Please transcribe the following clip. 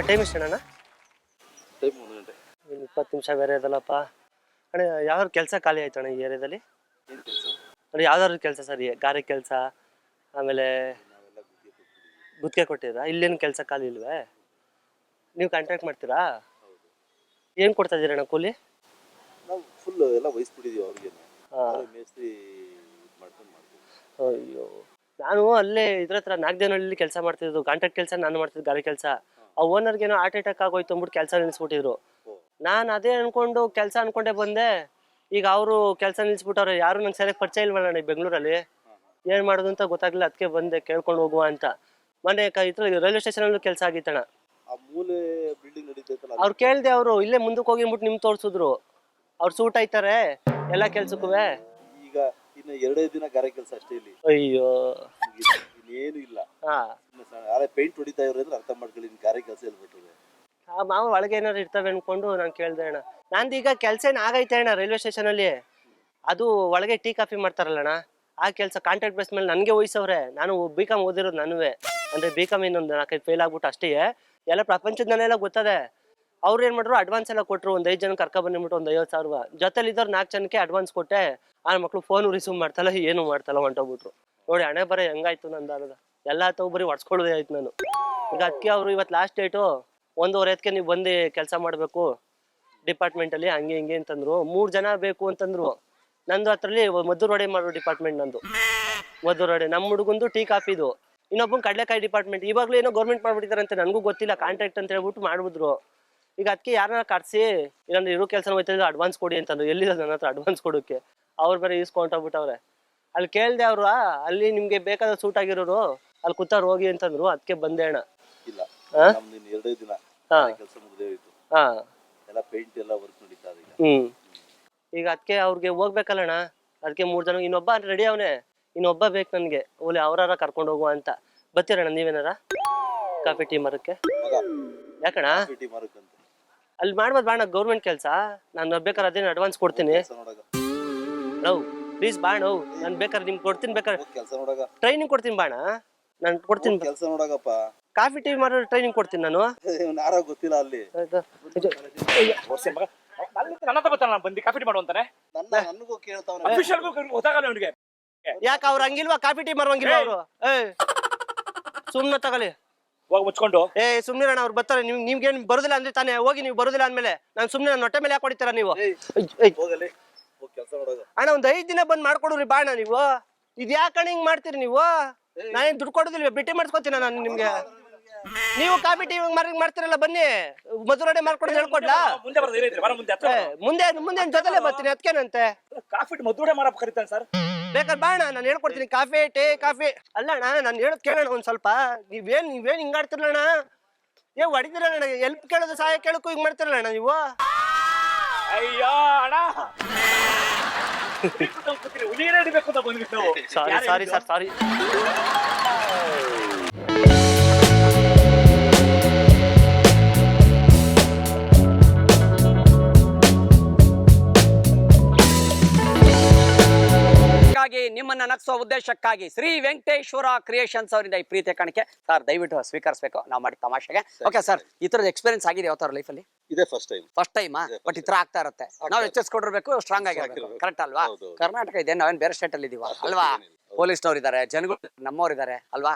Time ಎಷ್ಟು ಅಣ್ಣ? Time 1 ಗಂಟೆ. 20 ನಿಮಿಷ ಬೇರೆ ಇದಲ್ಲಪ್ಪ ಅಣ್ಣ. ಯಾವ್ದಾದ್ರು ಕೆಲಸ ಖಾಲಿ ಆಯ್ತು ಅಣ್ಣ ಈ ಏರಿಯಾದಲ್ಲಿ? ಏನು ಕೆಲಸ? ಅಂದರೆ ಯಾವ್ದಾದ್ರು ಕೆಲಸ ಸರಿ, ಗಾರೆ ಕೆಲಸ, ಆಮೇಲೆ ನಾವೆಲ್ಲ ಗುತ್ತಿಗೆ ಕೊಟ್ಟಿದ್ದೀರಾ? ಇಲ್ಲೇನು ಕೆಲಸ ಖಾಲಿ ಇಲ್ವೇ? ನೀವು ಕಾಂಟ್ರಾಕ್ಟ್ ಮಾಡ್ತೀರಾ? ಹೌದು. ಏನು ಕೊಡ್ತಾ ಇದ್ದೀರ ಅಣ್ಣ ಕೂಲಿ? ನಾವು ಫುಲ್ ಎಲ್ಲ ವಹಿಸ್ಬಿಟ್ಟಿದ್ದೀವಿ ಅವ್ರಿಗೆ. ಹಾಂ. ಮೇಸ್ತ್ರಿ ಮಾಡ್ಕೊಂಡು ಮಾಡ್ತೀವಿ. ಅಯ್ಯೋ, ನಾನು ಅಲ್ಲೇ ಇದ್ರ ಹತ್ರ ನಾಗದೇವನಹಳ್ಳಿ ಕೆಲಸ ಮಾಡ್ತಿದ್ದು. ಕಾಂಟ್ರಾಕ್ಟ್ ಕೆಲಸ ನಾನು ಮಾಡ್ತಿದ್ದು, ಗಾರೆ ಕೆಲಸ. ಆ ಓನರ್ಗೇನೋ ಹಾರ್ಟ್ ಅಟ್ಯಾಕ್ ಆಗೋಯ್ತು ಅಂದ್ಬಿಟ್ಟು ಕೆಲಸ ನಿಲ್ಲಿಸ್ಬಿಟ್ಟಿದ್ರು. ನಾನು ಅದೇ ಅನ್ಕೊಂಡು ಕೆಲಸ ಅನ್ಕೊಂಡೆ ಬಂದೆ. ಈಗ ಅವರು ಕೆಲಸ ನಿಲ್ಲಿಸ್ಬಿಟ್ಟವ್ರೆ. ಯಾರು ನಂಗೆ ಸರಿಯಾಗಿ ಪರಿಚಯ ಇಲ್ವಲ್ಲ ಈ ಬೆಂಗಳೂರಲ್ಲಿ. ಏನು ಮಾಡೋದು ಅಂತ ಗೊತ್ತಾಗಲಿಲ್ಲ. ಅದಕ್ಕೆ ಬಂದೆ ಕೇಳ್ಕೊಂಡು ಹೋಗುವ ಅಂತ. ಮೊನ್ನೆ ರೈಲ್ವೆ ಸ್ಟೇಷನಲ್ಲೂ ಕೆಲಸ ಆಗಿತ್ತಣ್ಣ. ಆ ಮೂಲೆ ಬಿಲ್ಡಿಂಗ್ ನಡೀತೈತಲ್ಲ, ಅವ್ರು ಕೇಳ್ದೆ, ಅವರು ಇಲ್ಲೇ ಮುಂದಕ್ಕೆ ಹೋಗಿ ಅಂದ್ಬಿಟ್ಟು ನಿಮ್ಗೆ ತೋರಿಸಿದ್ರು. ಅವ್ರು ಸೂಟ್ ಆಯ್ತಾರೆ ಎಲ್ಲ ಕೆಲ್ಸಕ್ಕೂ. ಈಗ ಇನ್ನು 2 ದಿನ ಗಾರೆ ಕೆಲಸ ಅಷ್ಟೇ ಇಲ್ಲಿ. ಅಯ್ಯೋ, ಇನ್ನೇನು ಇಲ್ಲ. ಹಾ, ಯಾರೇ ಪೇಂಟ್ ಹೊಡಿತಾ ಇವ್ರೆ ಅಂದ್ರೆ ಅರ್ಥ ಮಾಡ್ಕೊಳ್ಳಿ, ಗಾರೆ ಕೆಲಸ ಹೇಳ್ಬಿಟ್ರೆ. ಆ ಮಾವ ಒಳಗೆ ಏನಾರು ಇರ್ತವೆ ಅನ್ಕೊಂಡು ನಾನು ಕೇಳ್ದೆ ಅಣ್ಣ. ನಂದು ಈಗ ಕೆಲಸ ಏನು ಆಗೈತೆ ಅಣ್ಣ ರೈಲ್ವೆ ಸ್ಟೇಷನಲ್ಲಿ. ಅದು ಒಳಗೆ ಟೀ ಕಾಫಿ ಮಾಡ್ತಾರಲ್ಲಣ್ಣ, ಆ ಕೆಲಸ ಕಾಂಟ್ರಾಕ್ಟ್ ಬೇಸ್ ಮೇಲೆ ನನಗೆ ವಹಿಸವ್ರೆ. ನಾನು B.Com ಓದಿರೋದು ನಾನುವೇ. ಅಂದರೆ B.Com ಇನ್ನೊಂದು 4-5 ಫೇಲ್ ಆಗ್ಬಿಟ್ಟು ಅಷ್ಟೇ. ಎಲ್ಲ ಪ್ರಪಂಚದಲ್ಲೆಲ್ಲ ಗೊತ್ತದೆ. ಅವ್ರು ಏನು ಮಾಡಿದ್ರು, ಅಡ್ವಾನ್ಸ್ ಎಲ್ಲ ಕೊಟ್ಟರು. ಒಂದು 5 ಜನ ಕರ್ಕೊಬಂದ್ಬಿಟ್ಟು ಒಂದು 50,000. ಜೊತೆಲಿ ಇದ್ದವ್ರು 4 ಜನಕ್ಕೆ ಅಡ್ವಾನ್ಸ್ ಕೊಟ್ಟೆ. ಆ ಮಕ್ಳು ಫೋನ್ ರಿಸೀವ್ ಮಾಡ್ತಲ್ಲ, ಏನು ಮಾಡ್ತಲ್ಲ, ಹೊಂಟೋಗ್ಬಿಟ್ರು. ನೋಡಿ ಹಣೆ ಬರ ಹೆಂಗಾಯ್ತು ನಂದು ಅನ್ನೋದು. ಎಲ್ಲ ತಗೋ ಬರೀ ಹೊಡ್ಸ್ಕೊಳ್ಳೋದೇ ಆಯ್ತು ನಾನು. ಈಗ ಅದಕ್ಕೆ ಅವರು ಇವತ್ತು ಲಾಸ್ಟ್ ಡೇಟು 1:30ಕ್ಕೆ ನೀವು ಬಂದು ಕೆಲಸ ಮಾಡಬೇಕು ಡಿಪಾರ್ಟ್ಮೆಂಟಲ್ಲಿ, ಹಂಗೆ ಹಿಂಗೆ ಅಂತಂದ್ರು. 3 ಜನ ಬೇಕು ಅಂತಂದ್ರು. ನಂದು ಹತ್ರಲ್ಲಿ ಮದ್ದೂರು ಮಾಡೋ ಡಿಪಾರ್ಟ್ಮೆಂಟ್ ನಂದು. ಮದ್ದೂರು ನಮ್ಮ ಹುಡುಗಂದು ಟೀ ಕಾಫಿದು, ಇನ್ನೊಬ್ಬನ ಕಡಲೆಕಾಯಿ ಡಿಪಾರ್ಟ್ಮೆಂಟ್. ಇವಾಗಲೂ ಏನೋ ಗೌರ್ಮೆಂಟ್ ಮಾಡ್ಬಿಟ್ಟಿದಾರಂತೆ, ನನಗೂ ಗೊತ್ತಿಲ್ಲ. ಕಾಂಟ್ರಾಕ್ಟ್ ಅಂತ ಹೇಳ್ಬಿಟ್ಟು ಮಾಡ್ಬಿಟ್ರು. ಈಗ ಅದಕ್ಕೆ ಯಾರನ್ನ ಕರ್ಸಿ ಇಲ್ಲಾಂದ್ರೆ ಇರೋ ಕೆಲಸ ಹೋಯ್ತಿದ್ರೆ ಅಡ್ವಾನ್ಸ್ ಕೊಡಿ ಅಂತಂದ್ರು. ಎಲ್ಲಿದೆ ನನ್ನ ಹತ್ರ ಅಡ್ವಾನ್ಸ್ ಕೊಡೋಕ್ಕೆ? ಅವ್ರು ಬೇರೆ ಈಸ್ಕೊಂಡೋಗ್ಬಿಟ್ಟವ್ರೆ. ಅಲ್ಲಿ ಕೇಳ್ದೆ ಅವರು, ಅಲ್ಲಿ ನಿಮ್ಗೆ ಬೇಕಾದ ಸೂಟ್ ಆಗಿರೋರು ಅಲ್ಲಿ ಕೂತಾರ ಹೋಗಿ ಅಂತಂದ್ರು. ಅದಕ್ಕೆ ಬಂದೆ ಅಣ್ಣ. ಇಲ್ಲ, ನಮ್ದು 2 ದಿನ ಕೆಲಸ ಮುಗ್ದೇ ಹೋಯ್ತು. ಹಾ, ಎಲ್ಲ ಪೇಂಟ್ ಎಲ್ಲ ವರ್ಕ್ ನಡೀತಾ ಇದೆ. ಈಗ ಅದಕ್ಕೆ ಅವ್ರಿಗೆ ಹೋಗ್ಬೇಕಲ್ಲಣ್ಣ. ಅದಕ್ಕೆ 3 ಜನ, ಇನ್ನೊಬ್ಬ ರೆಡಿ ಅವನೇ, ಇನ್ನೊಬ್ಬ ಬೇಕು ನನಗೆ. ಓಲಿ ಅವ್ರಾರ ಕರ್ಕೊಂಡು ಹೋಗುವ ಅಂತ. ಬರ್ತೀರಣ್ಣ ನೀವೇನಾರ ಕಾಫಿ ಟೀ ಮರಕ್ಕೆ? ಯಾಕಣ್ಣ ಅಲ್ಲಿ ಮಾಡ್ಬೋದು ಬಾಣ, ಗೌರ್ಮೆಂಟ್ ಕೆಲಸ. ನಾನು ಬೇಕಾದ್ರೆ ಅದೇನು ಅಡ್ವಾನ್ಸ್ ಕೊಡ್ತೀನಿ. ನವ್ ಪ್ಲೀಸ್ ಬಾಣ, ನಾನು ಬೇಕಾದ್ರೆ ನಿಮ್ಗೆ ಕೊಡ್ತೀನಿ. ಬೇಕಾದ್ರೆ ಟ್ರೈನಿಂಗ್ ಕೊಡ್ತೀನಿ ಬಾಣ, ನಾನು ಕೊಡ್ತೀನಿ. ಕೆಲಸ ನೋಡಗಪ್ಪ, ಕಾಫಿ ಟೀ ಮಾಡೋ ಟ್ರೈನಿಂಗ್ ಕೊಡ್ತೀನಿ ನಾನು. ಯಾರೋ ಗೊತ್ತಿಲ್ಲ ಅಲ್ಲಿ. ಬಂದು ಕಾಫಿ ಟೀ ಮಾಡುವಂತಾನೆ ನನಗೂ ಕೇಳ್ತಾವ. ಯಾಕೆ ಅವ್ರು ಹಂಗಿಲ್ವಾ? ಕಾಫಿ ಟೀ ಮಾರುವಂಗಿಲ್ವಾ ಅವರು? ಸುಮ್ನೆ ತಗೊಳ್ಳಿ, ಹೋಗಿ ಮುಚ್ಕೊಂಡು. ಸುಮ್ನಿರಣ್ಣ, ಅವ್ರು ಬರ್ತಾರೆ. ನಿಮ್ಗೇನು ಬರೋದಿಲ್ಲ ಅಂದ್ರೆ ತಾನೇ ಹೋಗಿ. ನೀವು ಬರೋದಿಲ್ಲ ಅಂದ್ಮೇಲೆ ನಾನು ಸುಮ್ನೆ ನನ್ನ ಹೊಟ್ಟೆ ಮೇಲೆ ಯಾಕೆ ಹೊಡಿತೀರಾ ನೀವು? ಅಣ್ಣ ಒಂದು 5 ದಿನ ಬಂದ್ ಮಾಡ್ಕೊಡ್ರಿ ಬಾಣ ನೀವು. ಇದು ಯಾಕಣ್ಣ ಹಿಂಗ್ ಮಾಡ್ತೀರಿ ನೀವು? ನಾನೇನ್ ದುಡ್ಡು ಕೊಡೋದಿಲ್ವ? ಬಿಟ್ಟಿ ಮಾಡ್ಸ್ಕೊತೀನ ನಾನು ನಿಮ್ಗೆ. ನೀವು ಕಾಫಿ ಟೀ ಮಾಡ್ತೀರಲ್ಲ, ಬನ್ನಿ ಮಧುರಡೆ ಮಾಡ್ಕೊಡೋದು ಹೇಳ್ಕೊಡ್ಲಾ? ಮುಂದೆ ಮುಂದೆ ಜೊತೆಲೆ ಬರ್ತೀನಿ. ಅದಕ್ಕೇನಂತೆ ಕಾಫಿ ಮಧುರಡೆ ಮಾಡಕ್ ಕರೀತಾನೆ ಸರ್. ಬೇಕಾದ್ರೆ ಬಾಣ, ನಾನು ಹೇಳ್ಕೊಡ್ತೀನಿ. ಕಾಫಿ ಟೀ ಕಾಫಿ ಅಲ್ಲ ಅಣ್ಣ, ನಾನು ಹೇಳೋದ್ ಕೇಳೋಣ ಒಂದ್ ಸ್ವಲ್ಪ. ನೀವೇನ್ ಹಿಂಗಾಡ್ತಿರಲ್ಲಣ್ಣ? ಹೊಡಿದಿರಣ್ಣ, ಎಲ್ಪ್ ಕೇಳೋದು ಸಹಾಯ ಕೇಳಕ್ಕೂ ಹಿಂಗ್ ಮಾಡ್ತಿರಲ್ಲ ಅಣ್ಣ ನೀವು. ಅಯ್ಯೋ ಅಣ್ಣ, ಸಾರಿ ಸರ್, ಸಾರಿ. ನಿಮ್ಮನ್ನ ನಗಿಸುವ ಉದ್ದೇಶಕ್ಕಾಗಿ ಶ್ರೀ ವೆಂಕಟೇಶ್ವರ ಕ್ರಿಯೇಷನ್ಸ್ ಅವರಿಂದ ಈ ಪ್ರೀತಿಯ ಕಾಣಿಕೆ. ಸರ್ ದಯವಿಟ್ಟು ಸ್ವೀಕರಿಸಬೇಕು, ನಾವು ಮಾಡಿ ತಮಾಷೆಗೆ. ಓಕೆ ಸರ್, ಈ ತರದ ಎಕ್ಸ್ಪೀರಿಯನ್ಸ್ ಆಗಿದೆ ಯಾವ ಲೈಫಲ್ಲಿ? ಇದೇ ಫಸ್ಟ್ ಟೈಮಾ? ಬಟ್ ಈ ತರ ಆಗ್ತಾ ಇರುತ್ತೆ. ನಾವು ಎಚ್ಚರಿಸ್ಕೊಂಡಿರ್ಬೇಕು, ಸ್ಟ್ರಾಂಗ್ ಆಗಿರ್ಬೇಕು. ಕರೆಕ್ಟ್ ಅಲ್ವಾ? ಕರ್ನಾಟಕ ಇದೆ, ನಾವೇನ್ ಬೇರೆ ಸ್ಟೇಟ್ ಅಲ್ಲಿ ಇದೀವ ಅಲ್ವಾ? ಪೊಲೀಸ್ನವ್ರು ಇದಾರೆ, ಜನಗಳು ನಮ್ಮವ್ರು ಇದಾರೆ ಅಲ್ವಾ?